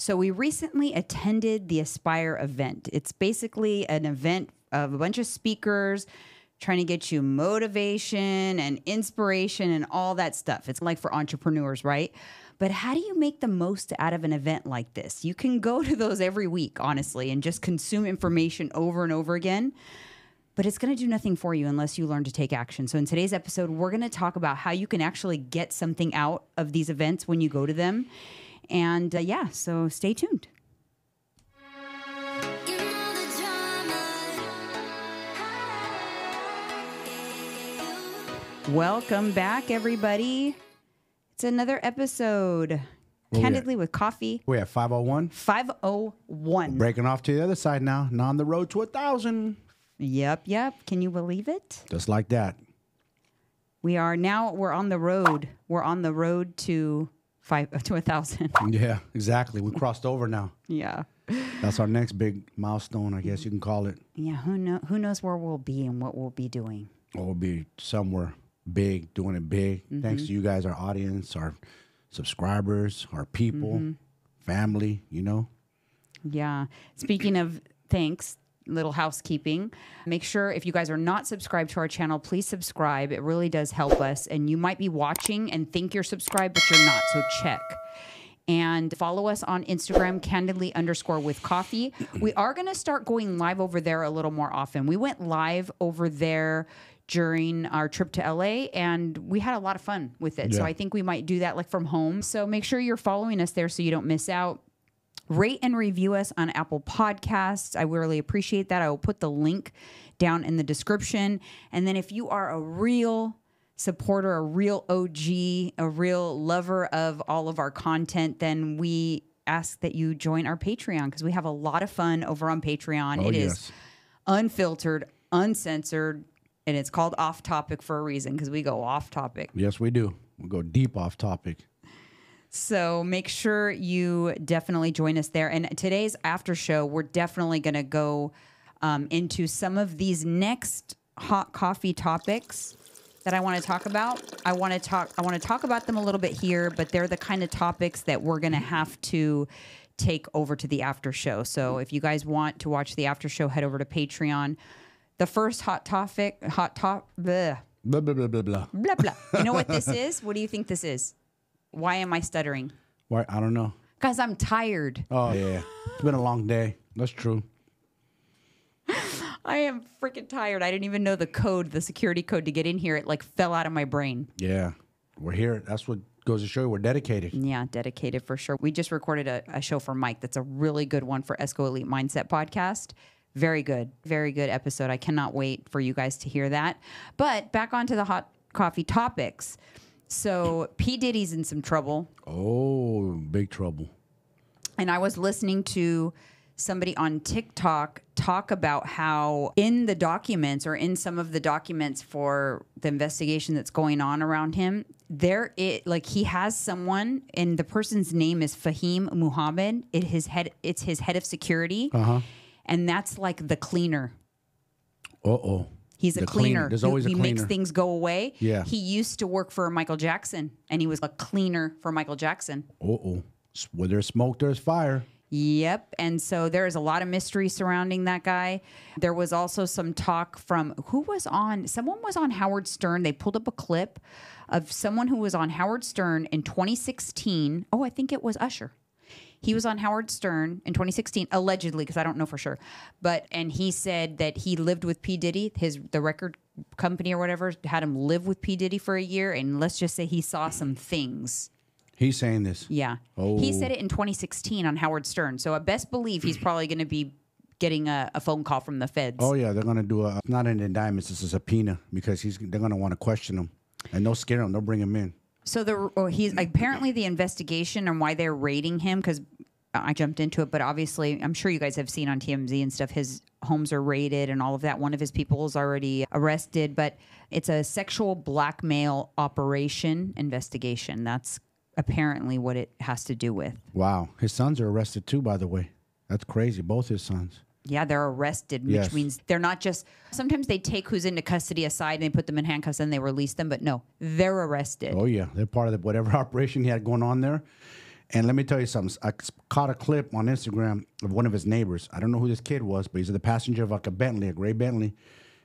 So we recently attended the Aspire event. It's basically an event of a bunch of speakers trying to get you motivation and inspiration and all that stuff. It's like for entrepreneurs, right? But how do you make the most out of an event like this? You can go to those every week, honestly, and just consume information over and over again. But it's going to do nothing for you unless you learn to take action. So in today's episode, we're going to talk about how you can actually get something out of these events when you go to them. And so stay tuned. Welcome back, everybody. It's another episode. Candidly with Coffee. We're at 501. 501. We're breaking off to the other side now. Now on the road to 1,000. Yep. Can you believe it? Just like that. We're on the road. We're on the road to 1,000. Yeah, exactly. We crossed over now. Yeah. That's our next big milestone, I guess you can call it. Yeah, who knows where we'll be and what we'll be doing. We'll be somewhere big, doing it big. Mm-hmm. Thanks to you guys, our audience, our subscribers, our people, family, Yeah. Speaking of thanks, little housekeeping. Make sure if you guys are not subscribed to our channel, please subscribe. It really does help us. And you might be watching and think you're subscribed, but you're not. So check. And follow us on Instagram, candidly_with_coffee. We are going to start going live over there a little more often. We went live over there during our trip to LA, and we had a lot of fun with it. Yeah. So I think we might do that like from home. So make sure you're following us there so you don't miss out. Rate and review us on Apple Podcasts. I really appreciate that. I will put the link down in the description. And then if you are a real supporter, a real OG, a real lover of all of our content, then we ask that you join our Patreon because we have a lot of fun over on Patreon. It is unfiltered, uncensored, and it's called Off Topic for a reason because we go off topic. Yes, we do. We go deep off topic. So make sure you definitely join us there. And today's after show, we're definitely going to go into some of these next hot coffee topics that I want to talk about. I want to talk about them a little bit here, but they're the kind of topics that we're going to have to take over to the after show. So if you guys want to watch the after show, head over to Patreon. The first blah, blah, blah, blah, blah, blah. Blah, blah. You know what this is? What do you think this is? Why am I stuttering? Why? I don't know. Because I'm tired. Oh, yeah. It's been a long day. That's true. I am freaking tired. I didn't even know the security code to get in here. It like fell out of my brain. Yeah. We're here. That's what goes to show you we're dedicated. Yeah, dedicated for sure. We just recorded a show for Mike that's a really good one for Esco Elite Mindset Podcast. Very good. Very good episode. I cannot wait for you guys to hear that. But back onto the hot coffee topics. So P. Diddy's in some trouble. Oh, big trouble. And I was listening to somebody on TikTok talk about how in the documents or in some of the documents for the investigation that's going on around him, he has someone and the person's name is Fahim Muhammad. It's his head of security. And that's like the cleaner. Uh-oh. He's a cleaner. There's always a cleaner. He makes things go away. Yeah. He used to work for Michael Jackson, and he was a cleaner for Michael Jackson. Uh-oh. Where there's smoke, there's fire. Yep. And so there is a lot of mystery surrounding that guy. There was also some talk from someone was on Howard Stern. They pulled up a clip of someone who was on Howard Stern in 2016. Oh, I think it was Usher. He was on Howard Stern in 2016, allegedly, because I don't know for sure. And he said that he lived with P. Diddy, the record company or whatever, had him live with P. Diddy for a year. And let's just say he saw some things. He's saying this? Yeah. Oh. He said it in 2016 on Howard Stern. So I best believe he's probably going to be getting a phone call from the feds. Oh, yeah. They're going to do not an indictment, it's a subpoena because they're going to want to question him. And they'll scare him. They'll bring him in. So he's apparently the investigation and why they're raiding him, because I jumped into it, but obviously I'm sure you guys have seen on TMZ and stuff, his homes are raided and all of that. One of his people is already arrested, but it's a sexual blackmail operation investigation. That's apparently what it has to do with. Wow. His sons are arrested too, by the way. That's crazy. Both his sons. Yeah, they're arrested, which means they're not just... Sometimes they take who's into custody aside and they put them in handcuffs and they release them. But no, they're arrested. Oh, yeah. They're part of whatever operation he had going on there. And let me tell you something. I caught a clip on Instagram of one of his neighbors. I don't know who this kid was, but he's the passenger of like a Bentley, a gray Bentley.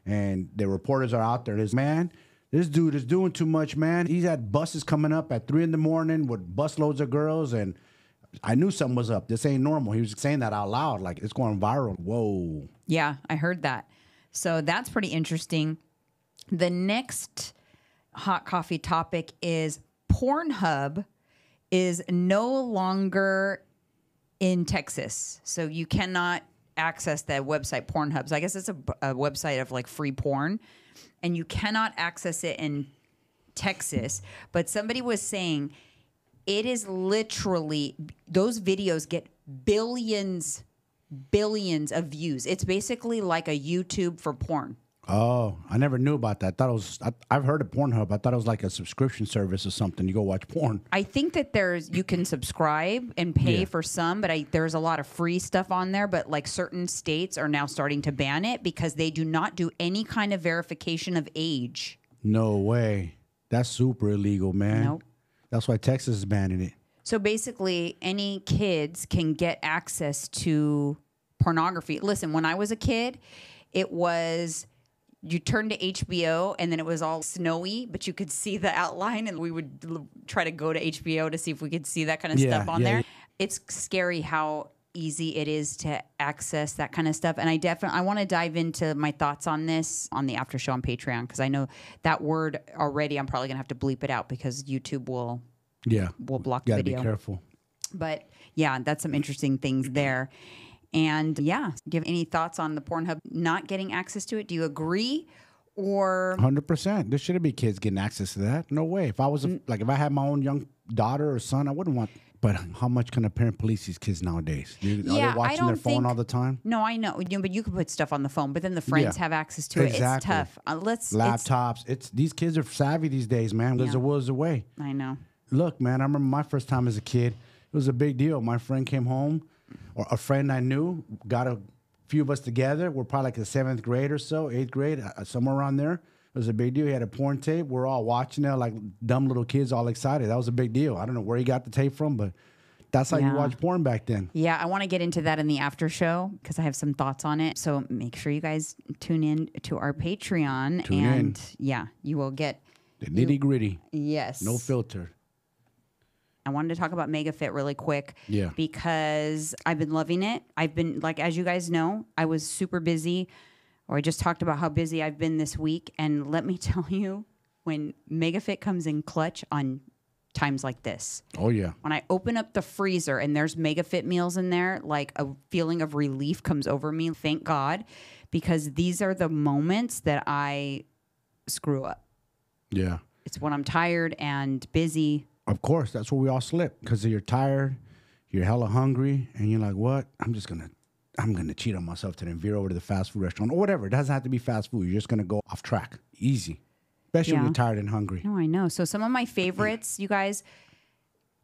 And the reporters are out there. This dude is doing too much, man. He's had buses coming up at 3 a.m. with busloads of girls. And I knew something was up. This ain't normal. He was saying that out loud. Like, it's going viral. Whoa. Yeah, I heard that. So that's pretty interesting. The next hot coffee topic is Pornhub is no longer in Texas. So you cannot access that website, Pornhub. So I guess it's a website of like free porn, and you cannot access it in Texas. But somebody was saying it is literally, those videos get billions of views. It's basically like a YouTube for porn. Oh, I never knew about that. I've heard of Pornhub. I thought it was like a subscription service or something. You go watch porn. I think that you can subscribe and pay for some, but there's a lot of free stuff on there. But like certain states are now starting to ban it because they do not do any kind of verification of age. No way. That's super illegal, man. Nope. That's why Texas is banning it. So basically, any kids can get access to pornography. Listen, when I was a kid, it was... You turned to HBO and then it was all snowy, but you could see the outline, and we would try to go to HBO to see if we could see that kind of stuff on there. Yeah. It's scary how easy it is to access that kind of stuff. And I want to dive into my thoughts on this on the after show on Patreon, because I know that word already, I'm probably going to have to bleep it out because YouTube will block the video. Be careful. But yeah, that's some interesting things there. And yeah, do you have any thoughts on the Pornhub not getting access to it? Do you agree, or 100%? There shouldn't be kids getting access to that. No way. If I was if I had my own young daughter or son, I wouldn't want. But how much can a parent police these kids nowadays? Are they watching their phone all the time? No, I know. But you can put stuff on the phone. But then the friends have access to it. It's tough. Laptops. These kids are savvy these days, man. There's a will, there's a way. I know. Look, man. I remember my first time as a kid. It was a big deal. My friend came home. Or a friend I knew got a few of us together. We're probably like the 7th grade or so, 8th grade, somewhere around there. It was a big deal. He had a porn tape. We're all watching it like dumb little kids, all excited. That was a big deal. I don't know where he got the tape from, but that's how you watch porn back then. Yeah, I want to get into that in the after show because I have some thoughts on it. So make sure you guys tune in to our Patreon. Yeah, you will get the nitty gritty. Yes. No filter. I wanted to talk about MegaFit really quick because I've been loving it. I've been, like, as you guys know, I was super busy, or I just talked about how busy I've been this week. And let me tell you, when MegaFit comes in clutch on times like this. Oh, yeah. When I open up the freezer and there's MegaFit meals in there, like a feeling of relief comes over me. Thank God, because these are the moments that I screw up. Yeah. It's when I'm tired and busy. Of course, that's where we all slip, because you're tired, you're hella hungry, and you're like, what? I'm gonna cheat on myself today and veer over to the fast food restaurant or whatever. It doesn't have to be fast food. You're just gonna go off track. Easy. Especially when you're tired and hungry. No, I know. So some of my favorites, you guys,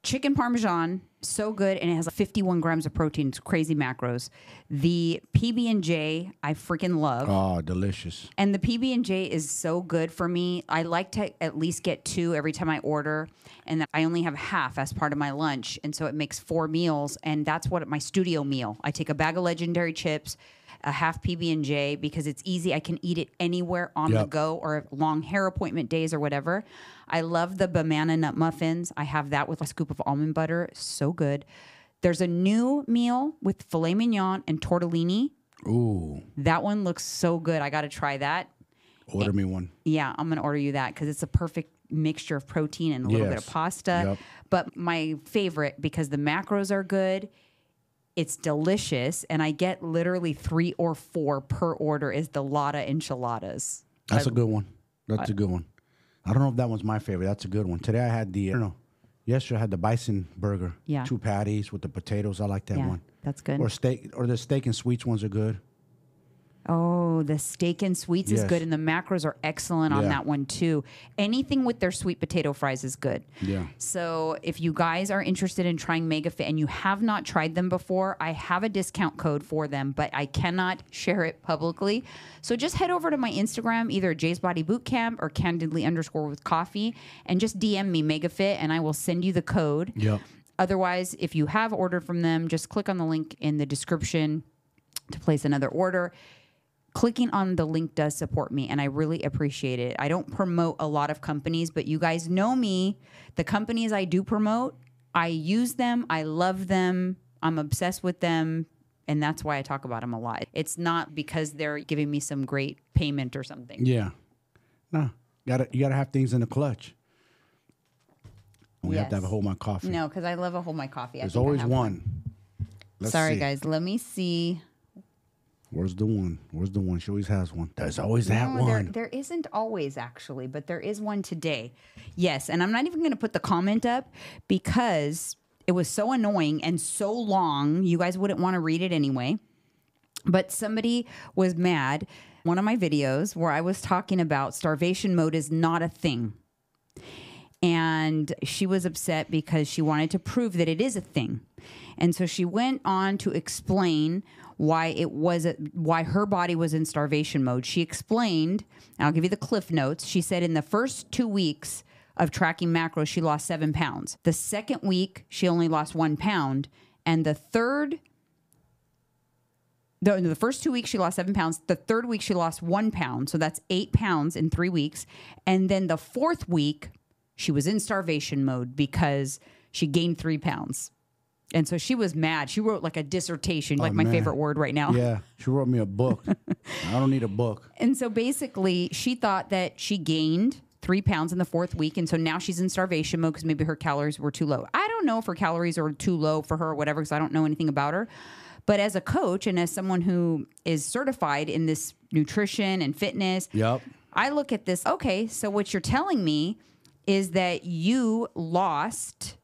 chicken Parmesan, so good, and it has like 51 grams of protein. It's crazy macros. The PB&J, I freaking love. Oh, delicious. And the PB&J is so good for me. I like to at least get 2 every time I order, and I only have half as part of my lunch, and so it makes 4 meals, and that's what my studio meal. I take a bag of Legendary chips, a half PB&J, because it's easy. I can eat it anywhere on the go, or long hair appointment days or whatever. I love the banana nut muffins. I have that with a scoop of almond butter. So good. There's a new meal with filet mignon and tortellini. Ooh. That one looks so good. I got to try that. Order me one. Yeah, I'm going to order you that because it's a perfect mixture of protein and a little bit of pasta. Yep. But my favorite, because the macros are good, it's delicious, and I get literally 3 or 4 per order, is the Lotta enchiladas. That's a good one. That's a good one. I don't know if that one's my favorite. That's a good one. Today I had yesterday I had the bison burger. Yeah. 2 patties with the potatoes. I like that one. That's good. Or the steak and sweets ones are good. Oh, the steak and sweets is good, and the macros are excellent on that one too. Anything with their sweet potato fries is good. Yeah. So if you guys are interested in trying MegaFit and you have not tried them before, I have a discount code for them, but I cannot share it publicly. So just head over to my Instagram, either Jay's Body Bootcamp or Candidly _ with coffee, and just DM me MegaFit, and I will send you the code. Yep. Otherwise, if you have ordered from them, just click on the link in the description to place another order. Clicking on the link does support me, and I really appreciate it. I don't promote a lot of companies, but you guys know me. The companies I do promote, I use them. I love them. I'm obsessed with them. And that's why I talk about them a lot. It's not because they're giving me some great payment or something. Yeah. No. You gotta have things in the clutch. We have to have a Hold My Coffee. No, because I love a Hold My Coffee. There's always one. Sorry, guys. Let me see. Where's the one? Where's the one? She always has one. There's always that one. There isn't always, actually, but there is one today. Yes, and I'm not even going to put the comment up because it was so annoying and so long. You guys wouldn't want to read it anyway. But somebody was mad. One of my videos where I was talking about starvation mode is not a thing. And she was upset because she wanted to prove that it is a thing. And so she went on to explain why her body was in starvation mode. She explained, and I'll give you the cliff notes. She said in the first 2 weeks of tracking macros, she lost 7 pounds. The second week, she only lost 1 pound. And the first 2 weeks, she lost 7 pounds. The third week, she lost 1 pound. So that's 8 pounds in 3 weeks. And then the fourth week, she was in starvation mode because she gained 3 pounds. And so she was mad. She wrote like a dissertation, like my favorite word right now. Yeah, she wrote me a book. I don't need a book. And so basically, she thought that she gained 3 pounds in the fourth week. And so now she's in starvation mode because maybe her calories were too low. I don't know if her calories are too low for her or whatever because I don't know anything about her. But as a coach and as someone who is certified in this nutrition and fitness, I look at this, okay, so what you're telling me is that you lost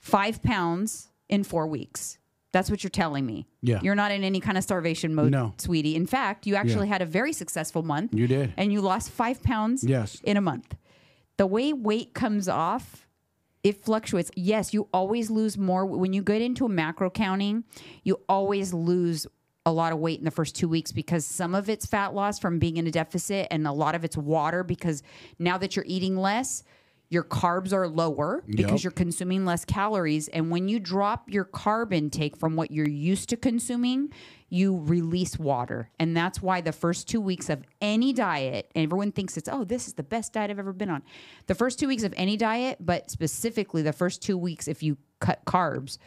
5 pounds in 4 weeks. That's what you're telling me. Yeah. You're not in any kind of starvation mode, sweetie. In fact, you actually had a very successful month. You did. And you lost 5 pounds in a month. The way weight comes off, it fluctuates. Yes, you always lose more. When you get into a macro counting, you always lose a lot of weight in the first 2 weeks because some of it's fat loss from being in a deficit and a lot of it's water because now that you're eating less, your carbs are lower because you're consuming less calories. And when you drop your carb intake from what you're used to consuming, you release water. And that's why the first 2 weeks of any diet, and everyone thinks it's, oh, this is the best diet I've ever been on. The first 2 weeks of any diet, but specifically the first 2 weeks, if you cut carbs,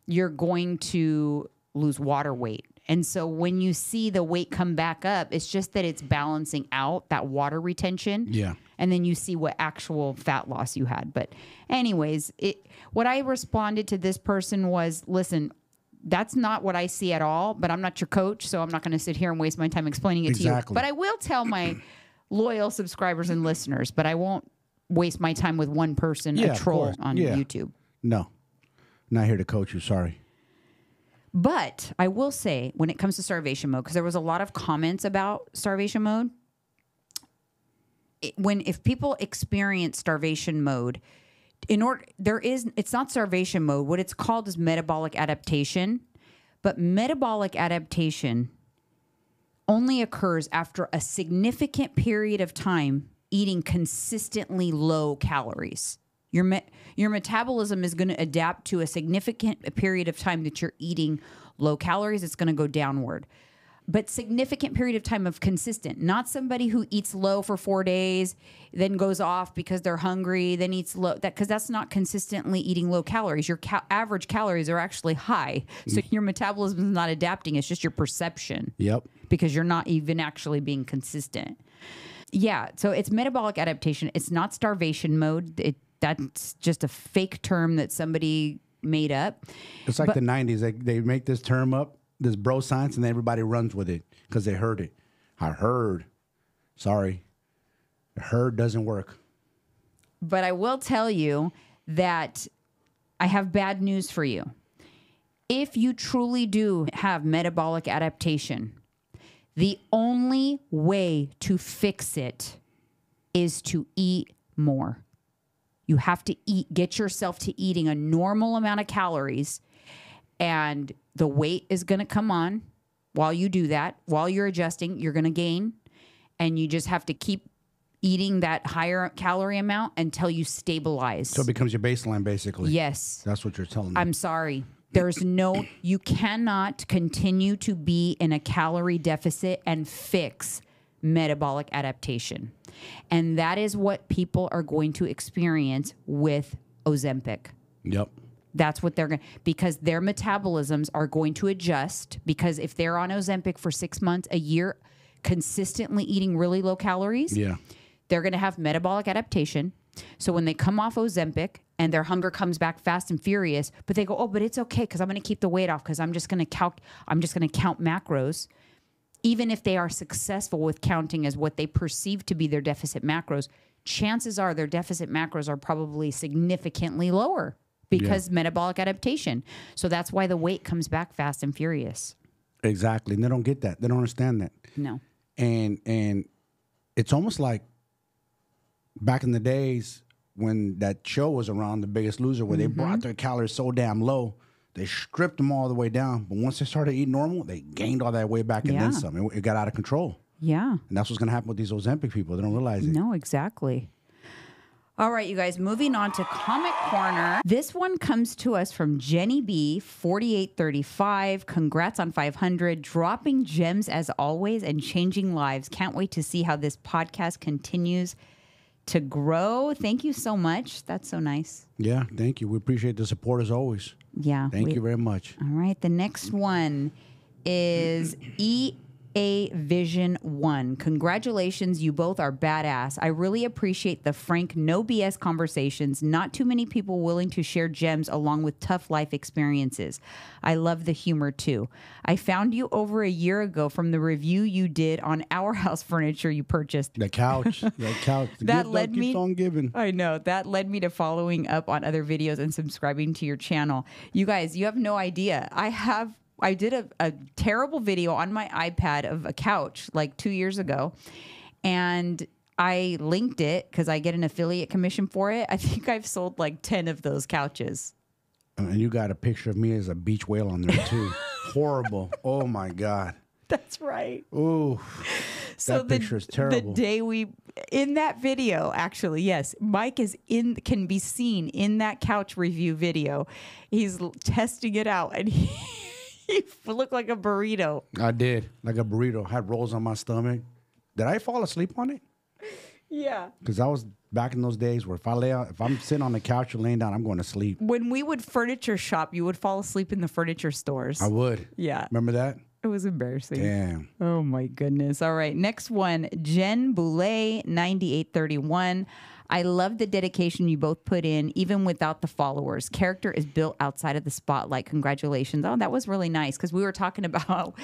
you're going to lose water weight. And so when you see the weight come back up, it's just that it's balancing out that water retention. Yeah. And then you see what actual fat loss you had. But anyways, what I responded to this person was, listen, that's not what I see at all, but I'm not your coach, so I'm not going to sit here and waste my time explaining it to you. But I will tell my loyal subscribers and listeners, but I won't waste my time with one person, a troll on YouTube. No, not here to coach you. Sorry. But I will say, when it comes to starvation mode, because there was a lot of comments about starvation mode, if people experience starvation mode, it's not starvation mode. What it's called is metabolic adaptation. But metabolic adaptation only occurs after a significant period of time eating consistently low calories. Your metabolism is going to adapt to a significant period of time that you're eating low calories. It's going to go downward. But significant period of time of consistent, not somebody who eats low for 4 days, then goes off because they're hungry, then eats low, because that's not consistently eating low calories. Your average calories are actually high. So your metabolism is not adapting. It's just your perception. Yep. Because you're not even actually being consistent. Yeah. So it's metabolic adaptation. It's not starvation mode. That's just a fake term that somebody made up. It's like the 90s. They make this term up, this bro science, and then everybody runs with it because they heard it. I heard. Sorry. Heard doesn't work. But I will tell you that I have bad news for you. If you truly do have metabolic adaptation, the only way to fix it is to eat more. You have to get yourself to eating a normal amount of calories, and the weight is going to come on while you do that. While you're adjusting, you're going to gain, and you just have to keep eating that higher calorie amount until you stabilize. So it becomes your baseline, basically. Yes. That's what you're telling me. I'm sorry. You cannot continue to be in a calorie deficit and fix metabolic adaptation. And that is what people are going to experience with Ozempic. Yep. That's what they're going to, because their metabolisms are going to adjust, because if they're on Ozempic for 6 months, a year, consistently eating really low calories, they're going to have metabolic adaptation. So when they come off Ozempic and their hunger comes back fast and furious, but they go, oh, but it's okay because I'm going to keep the weight off because I'm just going to count macros. Even if they are successful with counting as what they perceive to be their deficit macros, chances are their deficit macros are probably significantly lower because metabolic adaptation. So that's why the weight comes back fast and furious. Exactly. And they don't get that. They don't understand that. No. And it's almost like back in the days when that show was around, The Biggest Loser, where they brought their calories so damn low, they stripped them all the way down. But once they started eating normal, they gained all that weight back and then some. It got out of control. Yeah. And that's what's going to happen with these Ozempic people. They don't realize it. No, exactly. All right, you guys, moving on to Comic Corner. This one comes to us from Jenny B, 4835. Congrats on 500. Dropping gems as always and changing lives. Can't wait to see how this podcast continues to grow. Thank you so much. That's so nice. Yeah, thank you. We appreciate the support as always. Yeah. Thank you very much. All right, the next one is EA Vision 1. Congratulations, you both are badass. I really appreciate the frank, no BS conversations. Not too many people willing to share gems along with tough life experiences. I love the humor too. I found you over a year ago from the review you did on our house furniture you purchased. The couch. The couch. That led me. Keeps on giving. I know. That led me to following up on other videos and subscribing to your channel. You guys, you have no idea. I did a terrible video on my iPad of a couch like 2 years ago, and I linked it because I get an affiliate commission for it. I think I've sold like 10 of those couches. And you got a picture of me as a beach whale on there too. Horrible. Oh my God. That's right. Oh, so that picture is terrible. The day in that video, actually, yes, Mike can be seen in that couch review video. He's testing it out, and he looked like a burrito. I did, like a burrito. Had rolls on my stomach. Did I fall asleep on it? Yeah. Because I was back in those days where if I'm sitting on the couch or laying down, I'm going to sleep. When we would furniture shop, you would fall asleep in the furniture stores. I would. Yeah. Remember that? It was embarrassing. Damn. Oh my goodness. All right. Next one, Jen Boulay, 9831. I love the dedication you both put in, even without the followers. Character is built outside of the spotlight. Congratulations. Oh, that was really nice because we were talking about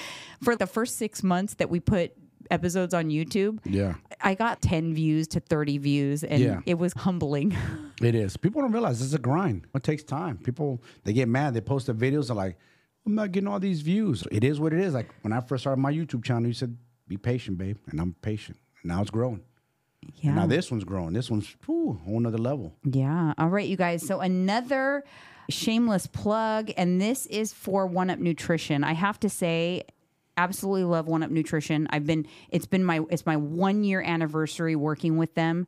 for the first 6 months that we put episodes on YouTube. Yeah. I got 10 views to 30 views, and it was humbling. It is. People don't realize it's a grind. It takes time. People, they get mad. They post the videos and like, I'm not getting all these views. It is what it is. Like when I first started my YouTube channel, you said, be patient, babe. And I'm patient. And now it's growing. Yeah. And now this one's growing. This one's a whole nother level. Yeah. All right, you guys. So another shameless plug, and this is for One Up Nutrition. I have to say, absolutely love One Up Nutrition. It's my 1 year anniversary working with them.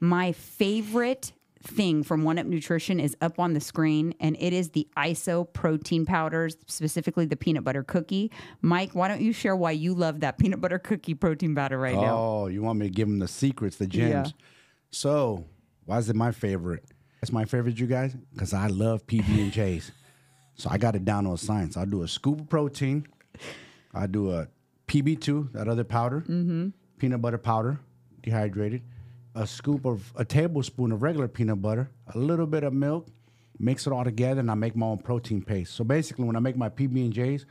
My favorite thing from One Up Nutrition is up on the screen, and it is the ISO protein powders, specifically the peanut butter cookie. Mike, why don't you share why you love that peanut butter cookie protein powder right now? Oh, you want me to give them the secrets, the gems. Yeah. So why is it my favorite? It's my favorite, you guys, because I love PB&Js. So I got it down to a science. I'll do a scoop of protein. I do a PB2, that other powder, peanut butter powder, dehydrated, a tablespoon of regular peanut butter, a little bit of milk, mix it all together, and I make my own protein paste. So basically, when I make my PB&Js,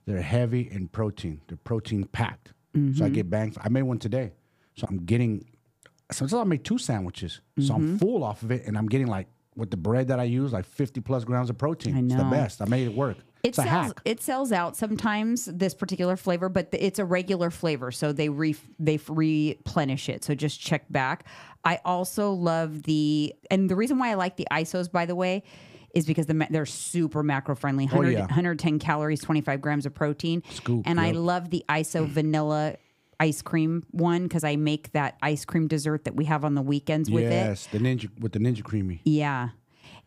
they're heavy in protein. They're protein packed. So I get bang. I made one today. So sometimes I'll make 2 sandwiches. So I'm full off of it, and I'm getting like, with the bread that I use, like 50 plus grams of protein. I know. It's the best. I made it work. It sells out sometimes, this particular flavor, but it's a regular flavor, so they replenish it. So just check back. I also love and the reason why I like the ISOs, by the way, is because they're super macro friendly. 110 calories, 25 grams of protein. Scoop, and I love the ISO vanilla ice cream one because I make that ice cream dessert that we have on the weekends with it. Yes, the Ninja Creamy. Yeah.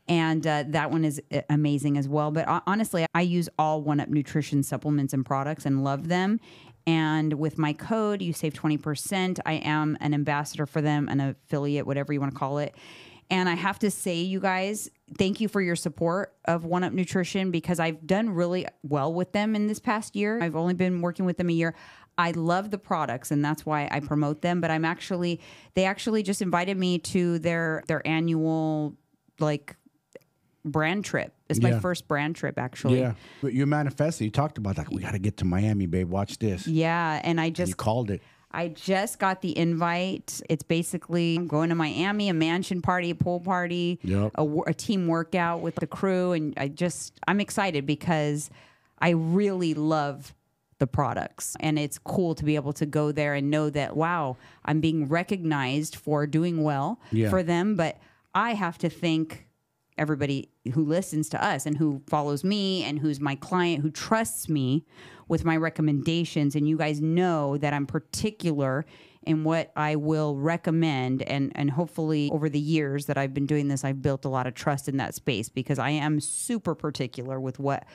And that one is amazing as well. But honestly, I use all 1UP nutrition supplements and products and love them. And with my code, you save 20%. I am an ambassador for them, an affiliate, whatever you want to call it. And I have to say, you guys, thank you for your support of 1UP Nutrition because I've done really well with them in this past year. I've only been working with them a year. I love the products, and that's why I promote them. But they actually just invited me to their annual brand trip. It's my first brand trip, actually. Yeah, but you manifested. You talked about that. We got to get to Miami, babe. Watch this. Yeah, and you called it. I just got the invite. It's basically going to Miami, a mansion party, a pool party, a team workout with the crew. And I'm excited because I really love the products. And it's cool to be able to go there and know that, wow, I'm being recognized for doing well for them. But I have to thank everybody who listens to us and who follows me and who's my client, who trusts me with my recommendations. And you guys know that I'm particular in what I will recommend. And hopefully over the years that I've been doing this, I've built a lot of trust in that space because I am super particular with what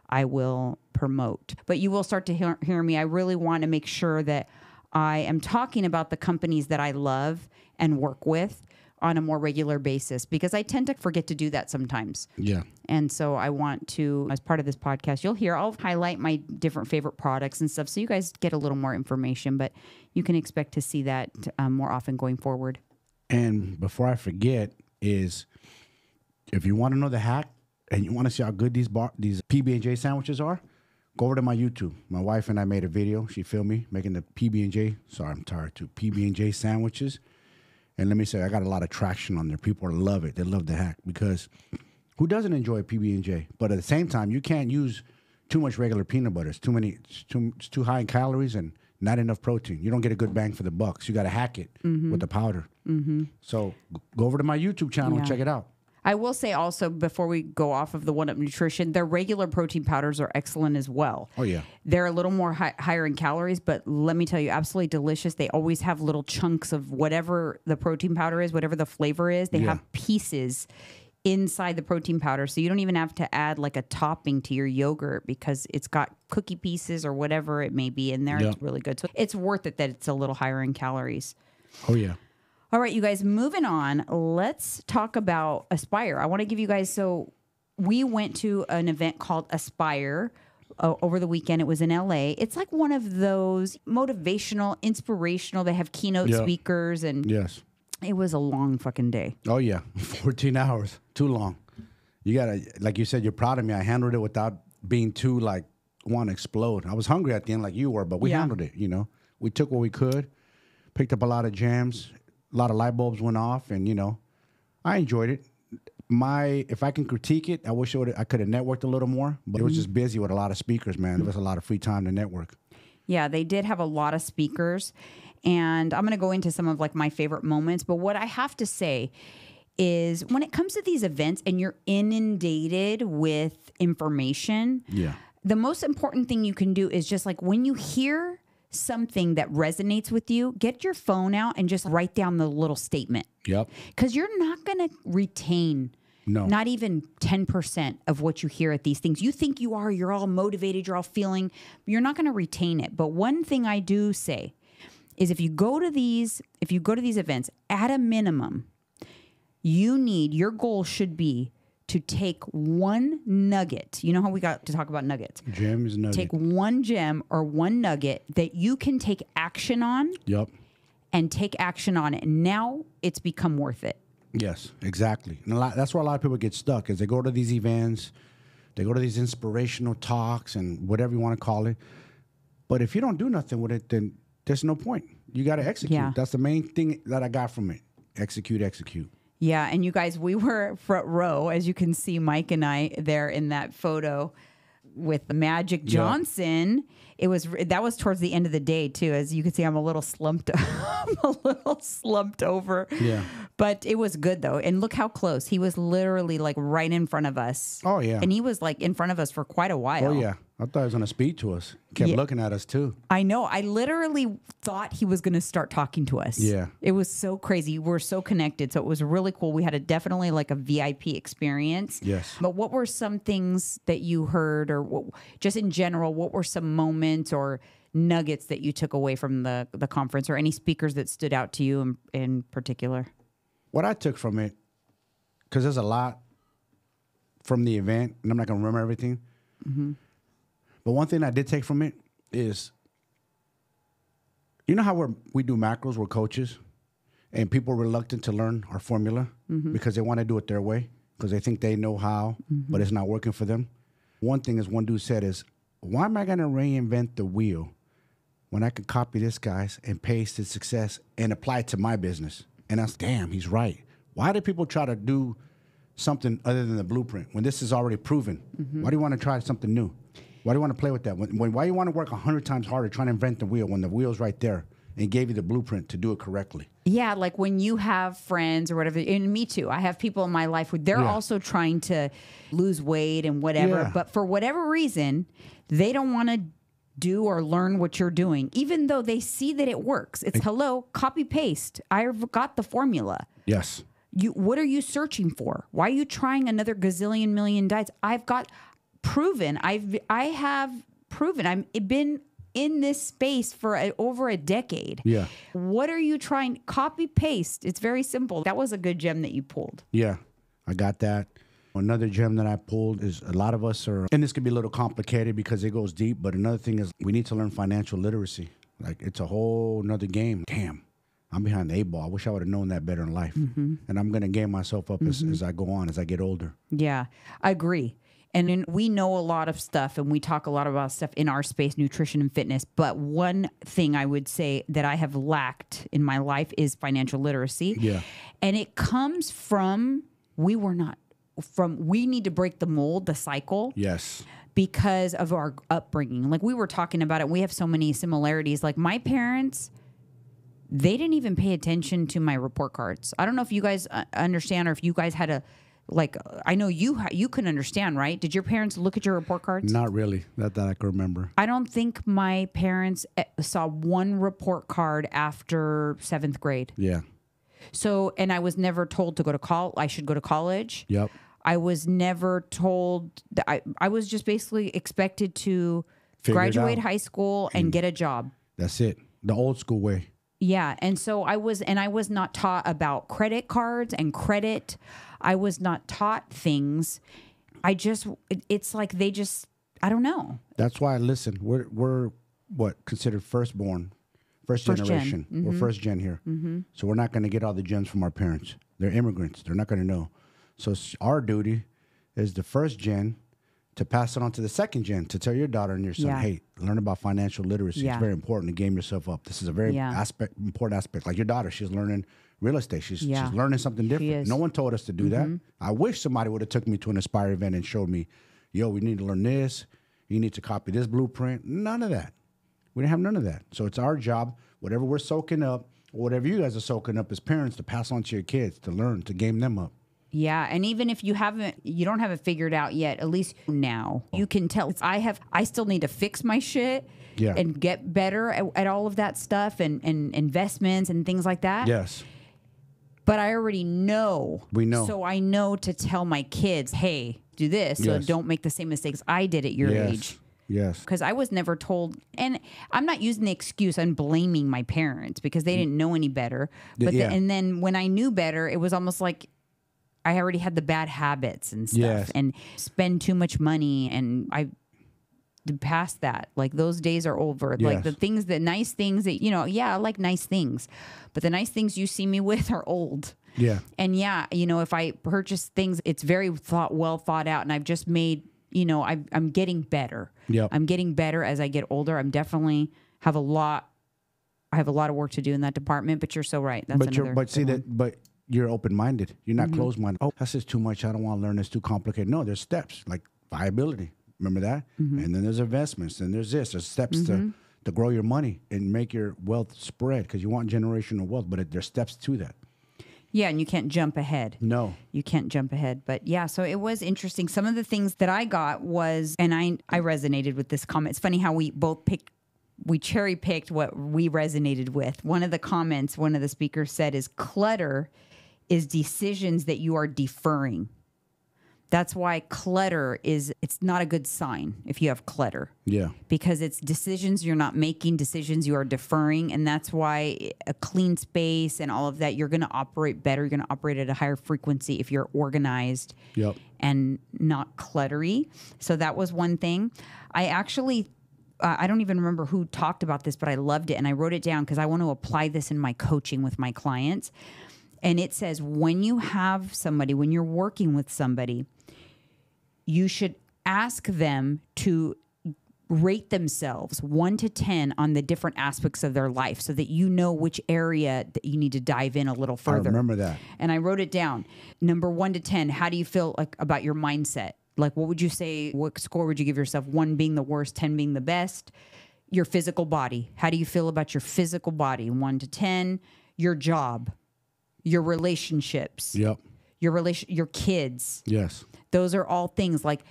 I will promote. But you will start to hear me. I really want to make sure that I am talking about the companies that I love and work with on a more regular basis because I tend to forget to do that sometimes. Yeah. And so I want to, as part of this podcast, I'll highlight my different favorite products and stuff so you guys get a little more information, but you can expect to see that more often going forward. And before I forget is if you want to know the hack and you want to see how good these PB&J sandwiches are, go over to my YouTube. My wife and I made a video. She filmed me making the PB&J. Sorry, I'm tired too. PB&J sandwiches. And let me say, I got a lot of traction on there. People love it. They love the hack because who doesn't enjoy PB&J? But at the same time, you can't use too much regular peanut butter. It's too high in calories and not enough protein. You don't get a good bang for the buck. So you got to hack it with the powder. So go over to my YouTube channel and check it out. I will say also, before we go off of the 1UP Nutrition, their regular protein powders are excellent as well. Oh, yeah. They're a little more higher in calories, but let me tell you, absolutely delicious. They always have little chunks of whatever the protein powder is, whatever the flavor is. They have pieces inside the protein powder, so you don't even have to add like a topping to your yogurt because it's got cookie pieces or whatever it may be in there. It's really good. So it's worth it that it's a little higher in calories. Oh, yeah. All right, you guys, moving on. Let's talk about Aspire. I want to give you guys, so we went to an event called Aspire over the weekend. It was in LA. It's like one of those motivational, inspirational. They have keynote speakers and it was a long fucking day. Oh, yeah. 14 hours. Too long. You got to, like you said, you're proud of me. I handled it without being too want to explode. I was hungry at the end like you were, but we handled it, We took what we could, picked up a lot of jams. A lot of light bulbs went off, and I enjoyed it. If I can critique it, I wish I could have networked a little more, but it was just busy with a lot of speakers, man. There was a lot of free time to network. Yeah, they did have a lot of speakers, and I'm going to go into some of my favorite moments. But what I have to say is, when it comes to these events and you're inundated with information, the most important thing you can do is just when you hear something that resonates with you, get your phone out and just write down the little statement. Yep. Because you're not going to retain not even 10% of what you hear at these things. You think you're all motivated, you're all feeling, you're not going to retain it. But one thing I do say is if you go to these events, at a minimum, your goal should be to take one nugget. You know how we got to talk about nuggets? Gem is nugget. Take one gem or one nugget that you can take action on. Yep. And take action on it. And now it's become worth it. Yes, exactly. And that's where a lot of people get stuck is they go to these events, they go to these inspirational talks and whatever you want to call it. But if you don't do nothing with it, then there's no point. You got to execute. Yeah. That's the main thing that I got from it. Execute. Yeah, and you guys, we were front row, as you can see Mike and I there in that photo with Magic Johnson. That was towards the end of the day too. As you can see, I'm a little slumped over. Yeah. But it was good though. And look how close. He was literally right in front of us. Oh yeah. And he was in front of us for quite a while. Oh yeah. I thought he was going to speak to us. Kept looking at us too. I know. I literally thought he was going to start talking to us. Yeah. It was so crazy. We're so connected. So it was really cool. We had definitely like a VIP experience. Yes. But what were some things that you heard, or just in general, what were some moments or nuggets that you took away from the conference, or any speakers that stood out to you in particular? What I took from it, because there's a lot from the event, and I'm not going to remember everything. Mm-hmm. But one thing I did take from it is, you know how we do macros, we're coaches, and people are reluctant to learn our formula because they want to do it their way, because they think they know how, but it's not working for them. One thing is, one dude said is, why am I going to reinvent the wheel when I could copy this guy's and paste his success and apply it to my business? And I was, damn, he's right. Why do people try to do something other than the blueprint when this is already proven? Why do you want to try something new? Why do you want to play with that? Why do you want to work 100 times harder trying to invent the wheel when the wheel's right there and gave you the blueprint to do it correctly? Yeah, like when you have friends or whatever, and me too, I have people in my life who they're also trying to lose weight and whatever, but for whatever reason, they don't want to do or learn what you're doing, even though they see that it works. It's hello, copy paste. I've got the formula. Yes. What are you searching for? Why are you trying another gazillion million diets? I've got proven. I have proven. I've been in this space for over a decade. Yeah. What are you trying? Copy paste. It's very simple. That was a good gem that you pulled. Yeah, I got that. Another gem that I pulled is, a lot of us are, and this could be a little complicated because it goes deep, but another thing is we need to learn financial literacy. Like, it's a whole nother game. Damn, I'm behind the 8 ball. I wish I would have known that better in life. And I'm going to game myself up as I go on, as I get older. Yeah, I agree. And we know a lot of stuff, and we talk a lot about stuff in our space, nutrition and fitness. But one thing I would say that I have lacked in my life is financial literacy. Yeah. And it comes from, we need to break the mold, the cycle. Yes. Because of our upbringing. Like we were talking about it, we have so many similarities. Like my parents, they didn't even pay attention to my report cards. I don't know if you guys understand, or if you guys had I know you can understand, right? Did your parents look at your report cards? Not really. Not that I can remember. I don't think my parents saw one report card after 7th grade. Yeah. So, and I was never told to go to college. I should go to college. Yep. I was never told that I was just basically expected to graduate high school and get a job. That's it. The old school way. Yeah. And so I was not taught about credit cards and credit. I was not taught things. It's like they just, I don't know. That's why, listen, we're what, considered first generation. We're first gen here. So we're not going to get all the gems from our parents. They're immigrants. They're not going to know. So our duty is the first gen to pass it on to the second gen, to tell your daughter and your son, hey, learn about financial literacy. It's very important to game yourself up. This is a very important aspect. Like your daughter, she's learning real estate. She's learning something different. No one told us to do that. I wish somebody would have took me to an Aspire event and showed me, yo, we need to learn this. You need to copy this blueprint. None of that. We didn't have none of that. So it's our job, whatever we're soaking up, or whatever you guys are soaking up as parents, to pass on to your kids, to learn, to game them up. Yeah, and even if you don't have it figured out yet, at least now you can tell. I still need to fix my shit and get better at all of that stuff and investments and things like that. Yes. But I already know. We know. So I know to tell my kids, hey, do this, so don't make the same mistakes I did at your age. Yes. Because I was never told, and I'm not using the excuse, I'm blaming my parents because they didn't know any better. But and then when I knew better, it was almost like I already had the bad habits and stuff and spend too much money, and I past that. Like those days are over. Like the nice things that, I like nice things, but the nice things you see me with are old. Yeah. And if I purchase things, it's very well thought out, and I've just made, I'm getting better. Yep. I'm getting better as I get older. I'm definitely I have a lot of work to do in that department, but you're so right. But you're open-minded. You're not closed-minded. Oh, that's just too much. I don't want to learn. It's too complicated. No, there's steps like viability. Remember that? And then there's investments. And there's this. There's steps to grow your money and make your wealth spread, because you want generational wealth. But there's steps to that. Yeah, and you can't jump ahead. No. You can't jump ahead. But yeah, so it was interesting. Some of the things that I got was, and I resonated with this comment. It's funny how we cherry picked what we resonated with. One of the comments, one of the speakers said is clutter is decisions that you are deferring. That's why clutter it's not a good sign if you have clutter. Yeah. Because it's decisions you're not making, decisions you are deferring. And that's why a clean space and all of that, you're going to operate better. You're going to operate at a higher frequency if you're organized and not cluttery. So that was one thing. I actually, I don't even remember who talked about this, but I loved it. And I wrote it down because I want to apply this in my coaching with my clients. And it says, when you're working with somebody, you should ask them to rate themselves 1 to 10 on the different aspects of their life so that you know which area that you need to dive in a little further. I remember that. And I wrote it down. Number 1 to 10, how do you feel like about your mindset? Like, what would you say, what score would you give yourself? 1 being the worst, 10 being the best. Your physical body. How do you feel about your physical body? 1 to 10. Your job. Your relationships. Yep. Your kids. Yes. Those are all things like,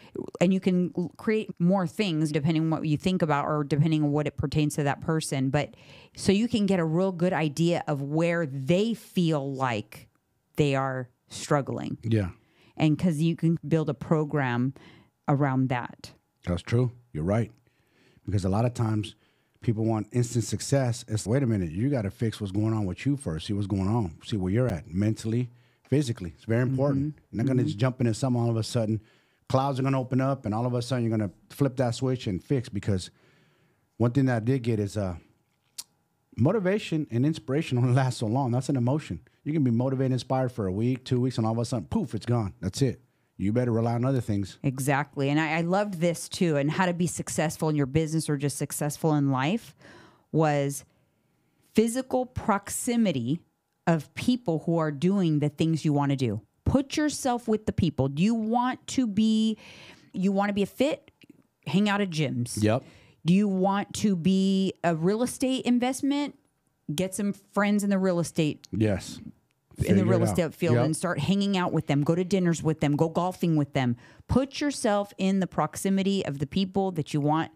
and you can create more things depending on what you think about or depending on what it pertains to that person. But so you can get a real good idea of where they feel like they are struggling. Yeah. And because you can build a program around that. That's true. You're right. Because a lot of times people want instant success. It's, wait a minute, you got to fix what's going on with you first. See what's going on. See where you're at mentally, physically. It's very important. You're not going to just jump into something all of a sudden. Clouds are going to open up and all of a sudden you're going to flip that switch and fix. Because one thing that I did get is motivation and inspiration only last so long. That's an emotion. You can be motivated, inspired for a week, 2 weeks, and all of a sudden, poof, it's gone. That's it. You better rely on other things. Exactly. And I loved this too. And how to be successful in your business or just successful in life was physical proximity of people who are doing the things you want to do. Put yourself with the people. Do you want to be a fit? Hang out at gyms. Yep. Do you want to be a real estate investment? Get some friends in the real estate. Yes. In the real estate field Yep. and start hanging out with them, go to dinners with them, go golfing with them. Put yourself in the proximity of the people that you want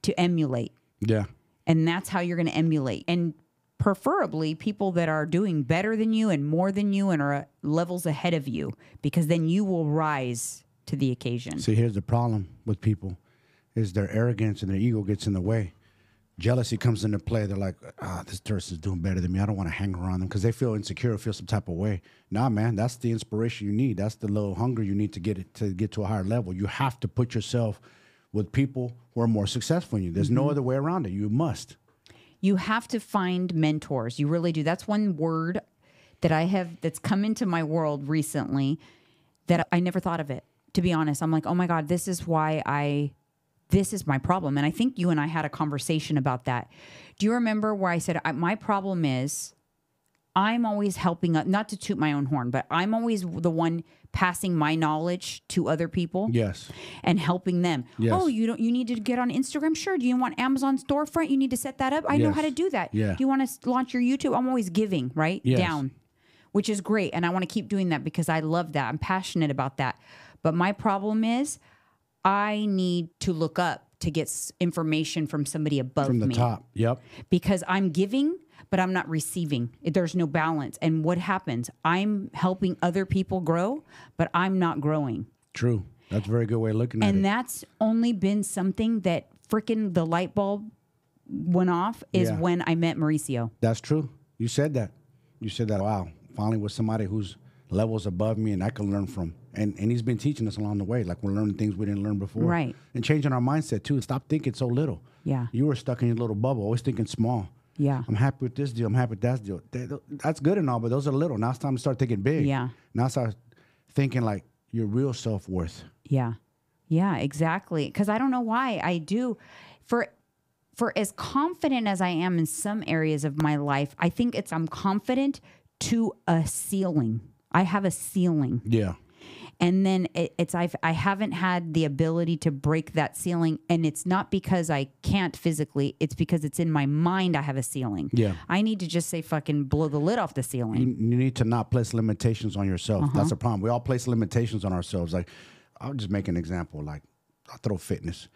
to emulate. Yeah. And that's how you're going to emulate. And preferably people that are doing better than you and more than you and are levels ahead of you, because then you will rise to the occasion. See, here's the problem with people is their arrogance and their ego gets in the way. Jealousy comes into play. They're like, this person's doing better than me. I don't want to hang around them because they feel insecure, feel some type of way. Nah, man, that's the inspiration you need. That's the little hunger you need to get to a higher level. You have to put yourself with people who are more successful than you. There's no other way around it. You must. You have to find mentors. You really do. That's one word that that's come into my world recently that I never thought of it. To be honest, I'm like, oh my God, this is my problem. And I think you and I had a conversation about that. Do you remember where I said, my problem is I'm always helping, not to toot my own horn, but I'm always the one passing my knowledge to other people. Yes. And helping them. Yes. Oh, you need to get on Instagram? Sure. Do you want Amazon storefront? You need to set that up. I know how to do that. Yeah. Do you want to launch your YouTube? I'm always giving, right? Yes. Down, which is great. And I want to keep doing that because I love that. I'm passionate about that. But my problem is I need to look up to get information from somebody above me. From the top. Yep. Because I'm giving, but I'm not receiving. There's no balance. And what happens? I'm helping other people grow, but I'm not growing. True. That's a very good way of looking at it. And that's only been something that freaking the light bulb went off is when I met Mauricio. That's true. You said that. Wow. Finally with somebody who's levels above me and I can learn from. And he's been teaching us along the way. Like we're learning things we didn't learn before. Right. And changing our mindset too. Stop thinking so little. Yeah. You were stuck in your little bubble, always thinking small. Yeah. I'm happy with this deal. I'm happy with that deal. That's good and all, but those are little. Now it's time to start thinking big. Yeah. Now start thinking like your real self-worth. Yeah. Yeah, exactly. Because I don't know why I do. For as confident as I am in some areas of my life, I think I'm confident to a ceiling. I have a ceiling. Yeah. And then I haven't had the ability to break that ceiling. And it's not because I can't physically, it's because it's in my mind I have a ceiling. Yeah. I need to just say fucking blow the lid off the ceiling. You need to not place limitations on yourself. That's the problem. We all place limitations on ourselves. Like, I'll just make an example. Like, I'll throw fitness,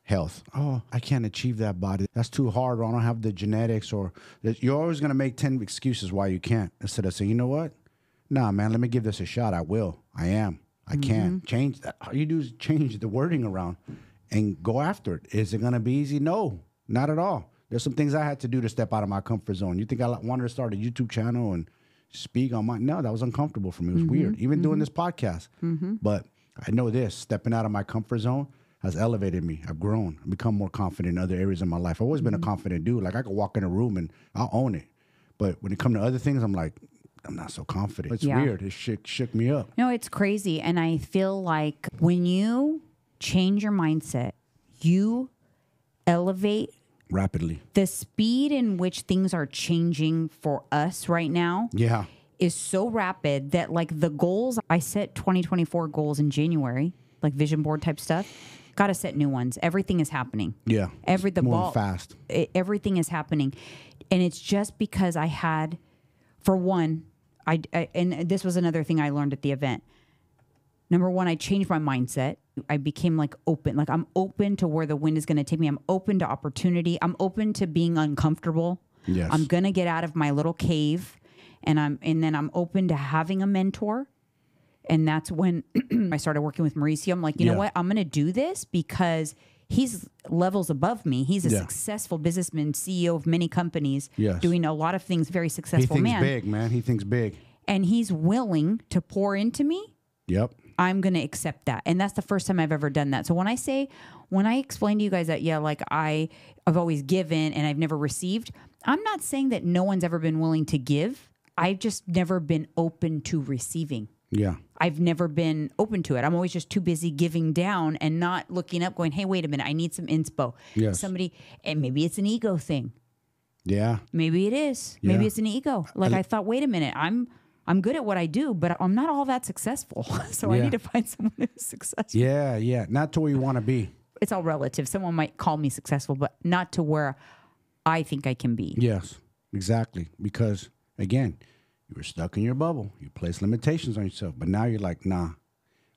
health. Oh, I can't achieve that body. That's too hard. Or I don't have the genetics. Or you're always going to make 10 excuses why you can't. Instead of saying, you know what? Nah, man, let me give this a shot. I will. I am. I can. Change that. All you do is change the wording around and go after it. Is it going to be easy? No, not at all. There's some things I had to do to step out of my comfort zone. You think I wanted to start a YouTube channel and speak on my... No, that was uncomfortable for me. It was weird. Even doing this podcast. But I know this. Stepping out of my comfort zone has elevated me. I've grown. I've become more confident in other areas of my life. I've always been a confident dude. Like, I could walk in a room and I'll own it. But when it comes to other things, I'm like... I'm not so confident. It's weird. It shook me up. No, it's crazy. And I feel like when you change your mindset, you elevate rapidly. The speed in which things are changing for us right now is so rapid that, like, the goals, I set 2024 goals in January, like vision board type stuff. Got to set new ones. Everything is happening. Yeah. Moving fast. Everything is happening. And it's just because I had, for one, and this was another thing I learned at the event. Number one, I changed my mindset. I became like open. Like, I'm open to where the wind is going to take me. I'm open to opportunity. I'm open to being uncomfortable. Yes. I'm going to get out of my little cave, and then I'm open to having a mentor. And that's when I started working with Mauricio. I'm like, you know what? I'm going to do this because he's levels above me. He's a successful businessman, CEO of many companies, doing a lot of things, very successful man. He thinks big, man. He thinks big. And he's willing to pour into me. Yep. I'm going to accept that. And that's the first time I've ever done that. So when I explain to you guys that, like, I've always given and I've never received, I'm not saying that no one's ever been willing to give. I've just never been open to receiving. Yeah. I've never been open to it. I'm always just too busy giving down and not looking up going, hey, wait a minute, I need some inspo. Yes. Somebody, and maybe it's an ego thing. Yeah. Maybe it is. Yeah. Maybe it's an ego. Like, I thought, wait a minute, I'm good at what I do, but I'm not all that successful. So I need to find someone who's successful. Yeah, yeah. Not to where you want to be. It's all relative. Someone might call me successful, but not to where I think I can be. Yes, exactly. Because, again, you were stuck in your bubble. You placed limitations on yourself. But now you're like, nah,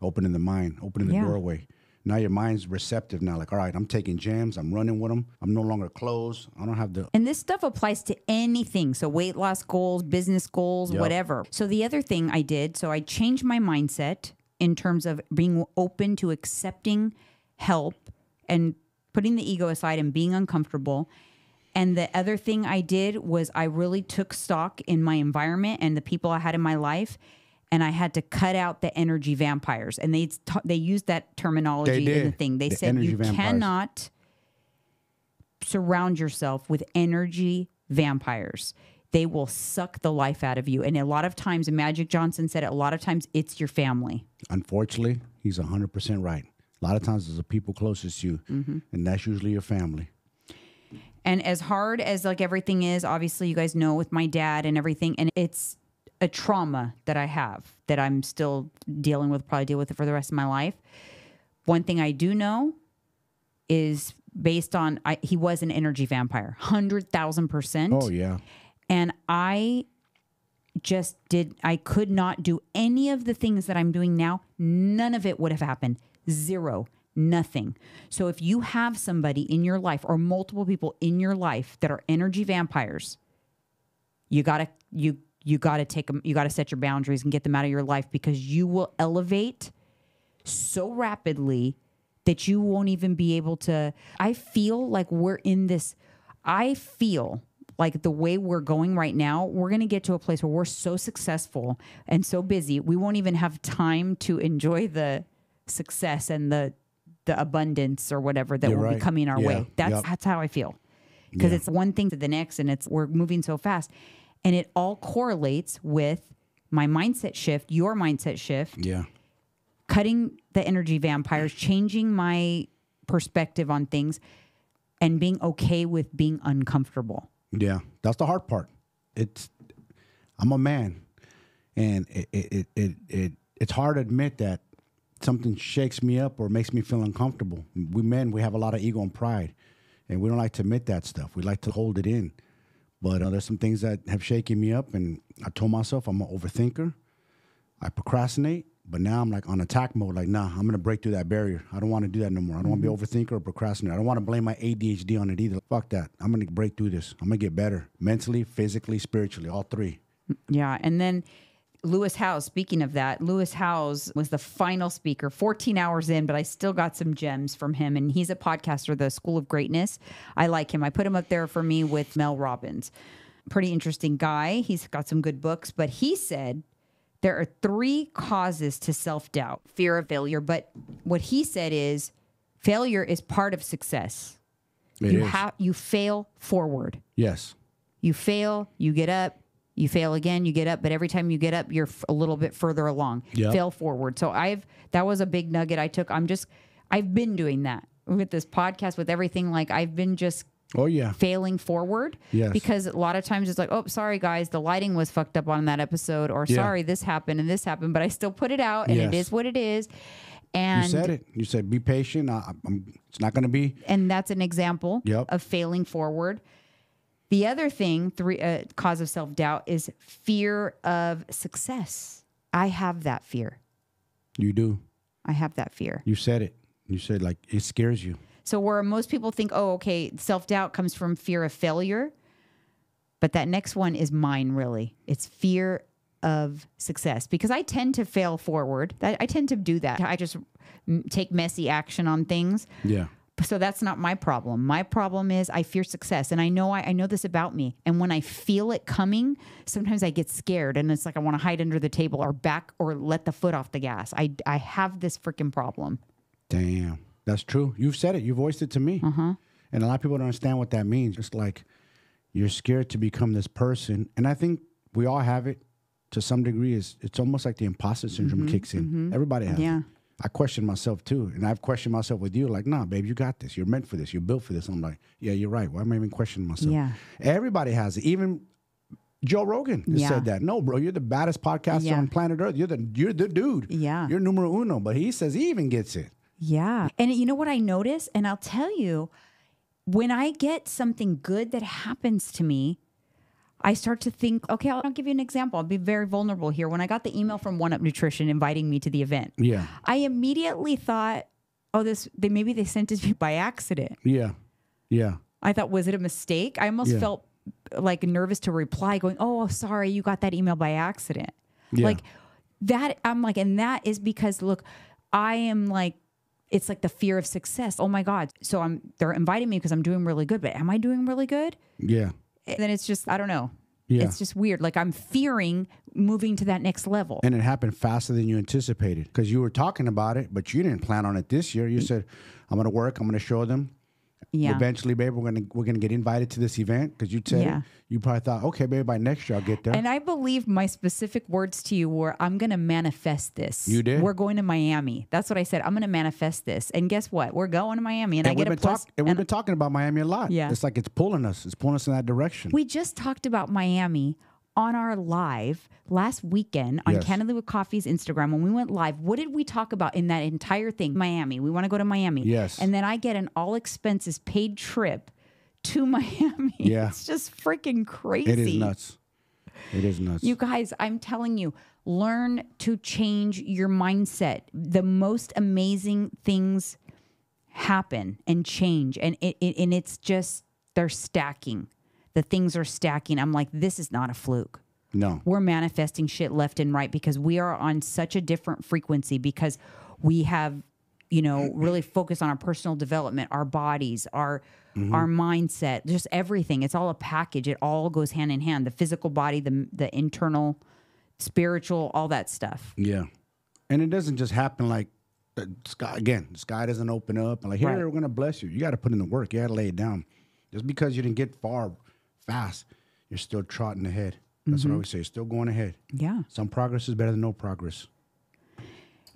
opening the mind, opening the doorway. Now your mind's receptive now. Like, all right, I'm taking gems. I'm running with them. I'm no longer closed. I don't have the... And this stuff applies to anything. So weight loss goals, business goals, whatever. So the other thing I did, so I changed my mindset in terms of being open to accepting help and putting the ego aside and being uncomfortable. And the other thing I did was I really took stock in my environment and the people I had in my life, and I had to cut out the energy vampires. And they used that terminology in the thing. They said you cannot surround yourself with energy vampires. They will suck the life out of you. And a lot of times, and Magic Johnson said it, a lot of times it's your family. Unfortunately, he's 100% right. A lot of times it's the people closest to you, and that's usually your family. And as hard as like everything is, obviously you guys know with my dad and everything, and it's a trauma that I have that I'm still dealing with, probably deal with it for the rest of my life. One thing I do know is based on, he was an energy vampire, 100,000%. Oh yeah. And I could not do any of the things that I'm doing now. None of it would have happened. Zero. Nothing. So if you have somebody in your life or multiple people in your life that are energy vampires, you gotta take them. You gotta set your boundaries and get them out of your life, because you will elevate so rapidly that you won't even be able to. I feel like we're in this. I feel like the way we're going right now, we're going to get to a place where we're so successful and so busy, we won't even have time to enjoy the success and the abundance or whatever that will be coming our way. That's how I feel. Because it's one thing to the next, and we're moving so fast. And it all correlates with my mindset shift, your mindset shift. Yeah. Cutting the energy vampires, changing my perspective on things, and being okay with being uncomfortable. Yeah. That's the hard part. I'm a man, and it's hard to admit that something shakes me up or makes me feel uncomfortable. We men, we have a lot of ego and pride, and we don't like to admit that stuff. We like to hold it in. But there's some things that have shaken me up, and I told myself I'm an overthinker. I procrastinate, but now I'm like on attack mode. Like, nah, I'm going to break through that barrier. I don't want to do that no more. I don't want to be overthinker or procrastinate. I don't want to blame my ADHD on it either. Fuck that. I'm going to break through this. I'm going to get better mentally, physically, spiritually, all three. Yeah. And then Lewis Howes, speaking of that, Lewis Howes was the final speaker, 14 hours in, but I still got some gems from him. And he's a podcaster, The School of Greatness. I like him. I put him up there for me with Mel Robbins. Pretty interesting guy. He's got some good books, but he said there are 3 causes to self-doubt, fear of failure. But what he said is failure is part of success. You fail forward. Yes. You fail, you get up. You fail again, you get up, but every time you get up, you're a little bit further along. Yep. Fail forward. So that was a big nugget I took. I've been doing that with this podcast, with everything. Like I've been just failing forward. Yes. Because a lot of times it's like, oh, sorry guys, the lighting was fucked up on that episode, or sorry, this happened and this happened, but I still put it out and it is what it is. And you said it. You said, be patient. It's not going to be. And that's an example of failing forward. The other thing, cause of self-doubt, is fear of success. I have that fear. You do. I have that fear. You said it. You said, like, it scares you. So where most people think, oh, okay, self-doubt comes from fear of failure. But that next one is mine, really. It's fear of success. Because I tend to fail forward. I tend to do that. I just take messy action on things. Yeah. So that's not my problem. My problem is I fear success. And I know this about me. And when I feel it coming, sometimes I get scared. And it's like I want to hide under the table or back or let the foot off the gas. I have this freaking problem. Damn. That's true. You've said it. You voiced it to me. And a lot of people don't understand what that means. It's like you're scared to become this person. And I think we all have it to some degree. It's almost like the imposter syndrome kicks in. Everybody has it. I question myself too. And I've questioned myself with you. Like, nah, babe, you got this. You're meant for this. You're built for this. I'm like, yeah, you're right. Why am I even questioning myself? Yeah. Everybody has it. Even Joe Rogan has said that. No, bro, you're the baddest podcaster on planet Earth. You're the dude. Yeah. You're numero uno. But he says he even gets it. Yeah. And you know what I notice? And I'll tell you, when I get something good that happens to me, I start to think, okay, I'll give you an example. I'll be very vulnerable here. When I got the email from One Up Nutrition inviting me to the event, I immediately thought, oh, maybe they sent it to me by accident. Yeah. I thought, was it a mistake? I almost felt like nervous to reply, going, oh, sorry, you got that email by accident. Like that, I'm like, and that is because, look, I am like, it's like the fear of success. Oh my God. So they're inviting me because I'm doing really good, but am I doing really good? Yeah. And then it's just, I don't know. Yeah. It's just weird. Like I'm fearing moving to that next level. And it happened faster than you anticipated because you were talking about it, but you didn't plan on it this year. You said, I'm going to work. I'm going to show them. Yeah. Eventually, babe, we're gonna get invited to this event because you said it. You probably thought, okay, babe, by next year I'll get there. And I believe my specific words to you were, I'm gonna manifest this. You did? We're going to Miami. That's what I said. I'm gonna manifest this. And guess what? We're going to Miami, and I get a plus. And we've been talking about Miami a lot. Yeah. It's like it's pulling us. It's pulling us in that direction. We just talked about Miami on our live last weekend on Candidly with Coffee's Instagram. When we went live, what did we talk about in that entire thing? Miami. We want to go to Miami. Yes. And then I get an all expenses paid trip to Miami. Yeah. It's just freaking crazy. It is nuts. It is nuts. You guys, I'm telling you, learn to change your mindset. The most amazing things happen and change. And it's just, they're stacking. The things are stacking. I'm like, this is not a fluke. No. We're manifesting shit left and right because we are on such a different frequency because we have, really focused on our personal development, our bodies, our mindset, just everything. It's all a package. It all goes hand in hand. The physical body, the internal, spiritual, all that stuff. Yeah. And it doesn't just happen like, the sky doesn't open up and like, here, we're going to bless you. You got to put in the work. You got to lay it down. Just because you didn't get far fast, you're still trotting ahead. That's what I always say. Still going ahead. Yeah. Some progress is better than no progress.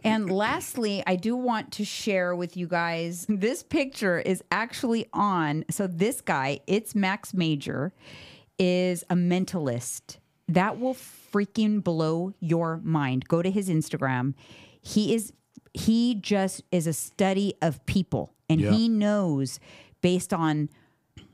And lastly, I do want to share with you guys, this picture is actually on. So this guy, it's Max Major, is a mentalist. That will freaking blow your mind. Go to his Instagram. He just is a study of people, and he knows based on,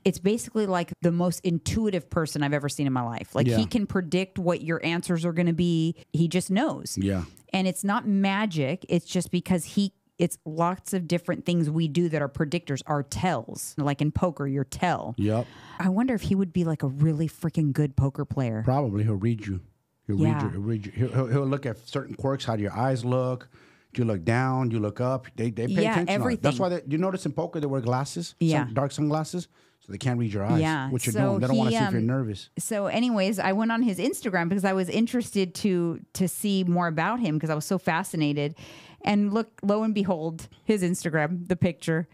it's basically like the most intuitive person I've ever seen in my life. Like he can predict what your answers are going to be. He just knows. Yeah. And it's not magic. It's just because it's lots of different things we do that are predictors, are tells. Like in poker, your tell. Yep. I wonder if he would be like a really freaking good poker player. Probably. He'll read you. He'll read you. He'll look at certain quirks. How do your eyes look? Do you look down? Do you look up? They pay attention. Everything. That's why you notice in poker they wear glasses. Dark sunglasses. So they can't read your eyes. Yeah. What you're doing. They don't want to see if you're nervous. So anyways, I went on his Instagram because I was interested to see more about him because I was so fascinated. And look, lo and behold, his Instagram, the picture.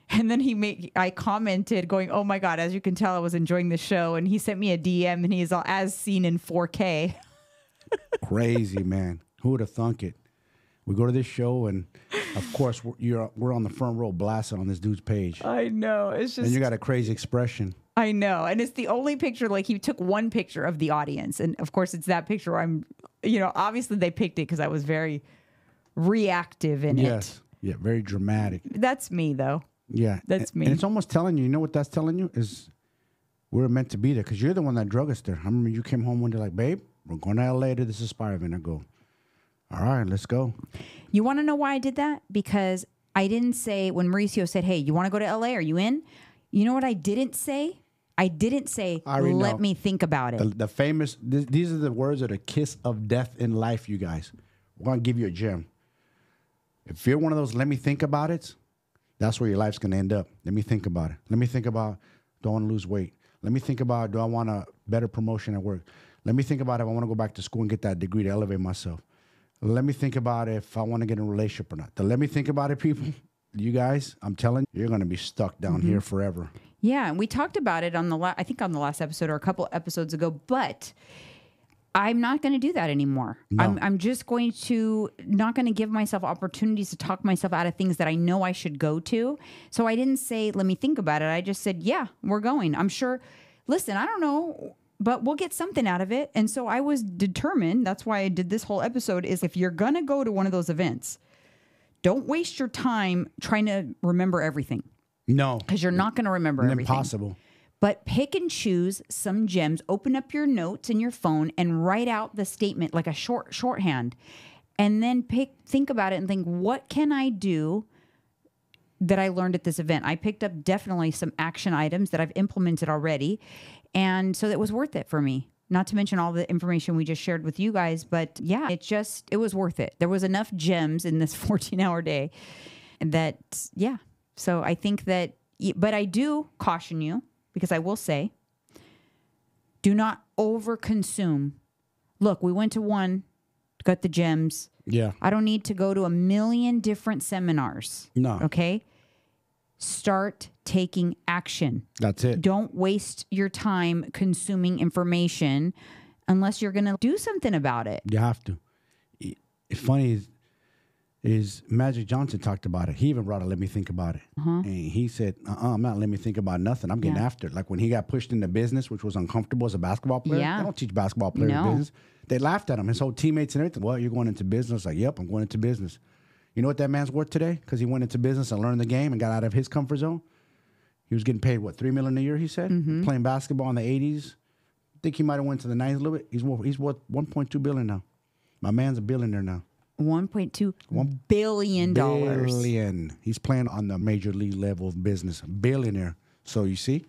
And then I commented going, oh my God, as you can tell, I was enjoying the show. And he sent me a DM and he's all as seen in 4K. Crazy, man. Who would have thunk it? We go to this show and of course we're on the front row blasting on this dude's page. I know. It's just. And you got a crazy expression. I know. And it's the only picture, like he took one picture of the audience. And of course it's that picture where I'm, obviously they picked it because I was very reactive in it. Yes. Yeah, very dramatic. That's me though. Yeah. That's me. And it's almost telling you know what that's telling you? Is we're meant to be there because you're the one that drug us there. I remember you came home one day like, babe, we're going to LA to this Aspire event. I go, all right, let's go. You want to know why I did that? Because I didn't say, when Mauricio said, hey, you want to go to LA? Are you in? You know what I didn't say? I didn't say, let me think about it. The famous, these are the words of the kiss of death in life, you guys. We're going to give you a gem. If you're one of those, let me think about it, that's where your life's going to end up. Let me think about it. Let me think about, do I want to lose weight? Let me think about, do I want a better promotion at work? Let me think about if I want to go back to school and get that degree to elevate myself. Let me think about if I want to get in a relationship or not. Let me think about it, people. You guys, I'm telling you, you're going to be stuck down here forever. Yeah, and we talked about it on I think on the last episode or a couple episodes ago, but I'm not going to do that anymore. No. I'm just not going to give myself opportunities to talk myself out of things that I know I should go to. So I didn't say, let me think about it. I just said, yeah, we're going. I'm sure. Listen, I don't know, but we'll get something out of it. And so I was determined. That's why I did this whole episode is if you're going to go to one of those events, don't waste your time trying to remember everything. No. Because you're not going to remember everything. Impossible. But pick and choose some gems. Open up your notes in your phone and write out the statement like a shorthand. And then think about it and think, what can I do that I learned at this event? I picked up definitely some action items that I've implemented already. And so that was worth it for me. Not to mention all the information we just shared with you guys. But yeah, it was worth it. There was enough gems in this 14-hour day that, yeah. So I think that, but I do caution you, because I will say, do not overconsume. Look, we went to one, got the gems. Yeah. I don't need to go to a million different seminars. No. Okay? Start taking action. That's it. Don't waste your time consuming information unless you're going to do something about it. You have to. It's funny is Magic Johnson talked about it. He even brought it, let me think about it. And he said, I'm not let me think about nothing. I'm getting after it. Like when he got pushed into business, which was uncomfortable as a basketball player. They don't teach basketball players business. They laughed at him. His whole teammates and everything. Well, you're going into business. Like, yep, I'm going into business. You know what that man's worth today? Because he went into business and learned the game and got out of his comfort zone. He was getting paid, $3 million a year, he said? Playing basketball in the 80s. I think he might have went to the 90s a little bit. He's worth $1.2 billion now. My man's a billionaire now. $1.2 billion. Billion. He's playing on the major league level of business. Billionaire. So you see?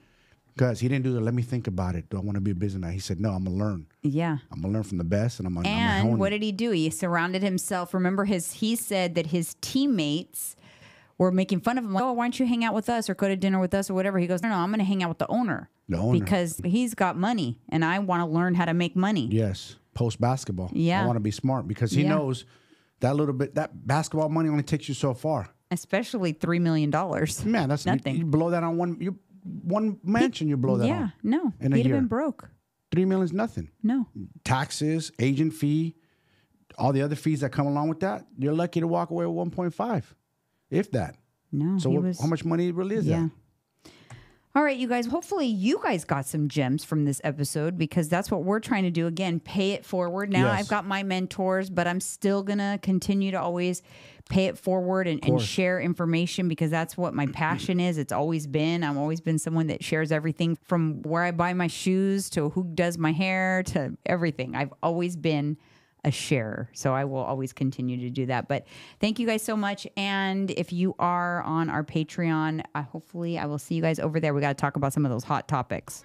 Because he didn't do the let me think about it. Do I want to be a businessman? He said, no, I'm going to learn. Yeah. I'm going to learn from the best. And And what did he do? He surrounded himself. Remember, he said that his teammates were making fun of him. Like, oh, why don't you hang out with us or go to dinner with us or whatever? He goes, no, I'm going to hang out with the owner. The owner. Because he's got money and I want to learn how to make money. Yes. Post basketball. Yeah. I want to be smart because he knows that little bit, that basketball money only takes you so far. Especially $3 million. Man, that's nothing. You blow that on one mansion, you blow that on. Yeah, no. In a He'd year. have been broke. $3 million is nothing. No. Taxes, agent fee, all the other fees that come along with that, you're lucky to walk away with 1.5, if that. No. So how much money really is that? All right, you guys, hopefully you guys got some gems from this episode because that's what we're trying to do. Again, pay it forward. Now Yes. I've got my mentors, but I'm still going to continue to always pay it forward and share information because that's what my passion is. It's always been. I've always been someone that shares everything from where I buy my shoes to who does my hair to everything. I've always been a sharer. So I will always continue to do that. But thank you guys so much. And if you are on our Patreon, hopefully I will see you guys over there. We got to talk about some of those hot topics.